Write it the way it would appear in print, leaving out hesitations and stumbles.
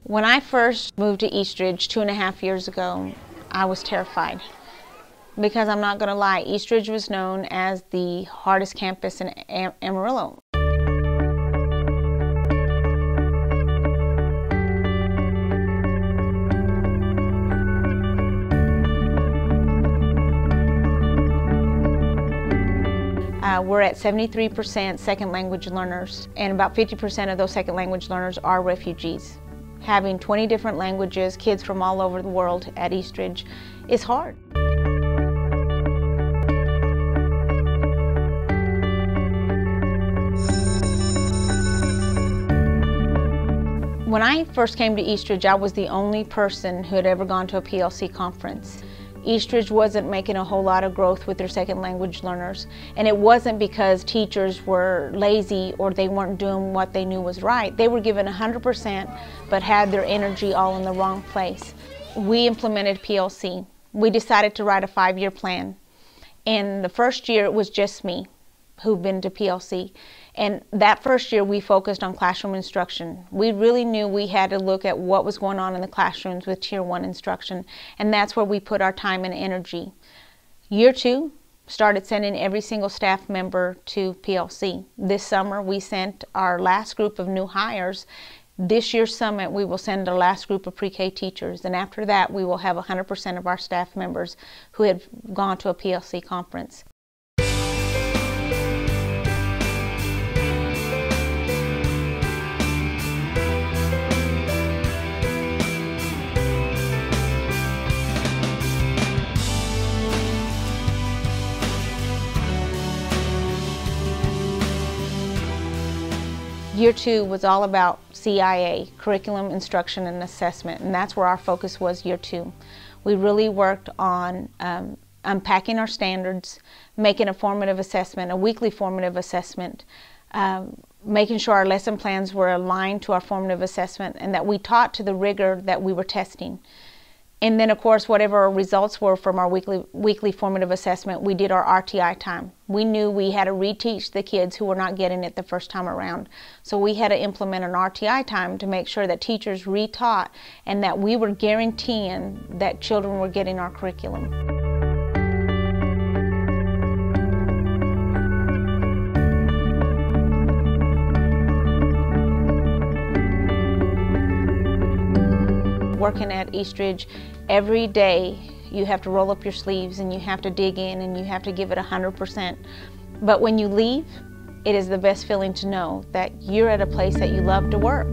When I first moved to Eastridge 2.5 years ago, I was terrified. Because I'm not going to lie, Eastridge was known as the hardest campus in Amarillo. We're at 73% second language learners, and about 50% of those second language learners are refugees. Having 20 different languages, kids from all over the world at Eastridge is hard. When I first came to Eastridge, I was the only person who had ever gone to a PLC conference. Eastridge wasn't making a whole lot of growth with their second language learners, and it wasn't because teachers were lazy or they weren't doing what they knew was right. They were given 100% but had their energy all in the wrong place. We implemented PLC. We decided to write a 5-year plan. In the first year, it was just me who'd been to PLC. And that first year, we focused on classroom instruction. We really knew we had to look at what was going on in the classrooms with Tier 1 instruction, and that's where we put our time and energy. Year 2, started sending every single staff member to PLC. This summer, we sent our last group of new hires. This year's summit, we will send our last group of pre-K teachers, and after that, we will have 100% of our staff members who have gone to a PLC conference. Year 2 was all about CIA, Curriculum, Instruction, and Assessment, and that's where our focus was year 2. We really worked on unpacking our standards, making a formative assessment, a weekly formative assessment, making sure our lesson plans were aligned to our formative assessment and that we taught to the rigor that we were testing. And then, of course, whatever our results were from our weekly formative assessment, we did our RTI time. We knew we had to reteach the kids who were not getting it the first time around. So we had to implement an RTI time to make sure that teachers retaught and that we were guaranteeing that children were getting our curriculum. Working at Eastridge, every day you have to roll up your sleeves and you have to dig in and you have to give it 100%. But when you leave, it is the best feeling to know that you're at a place that you love to work.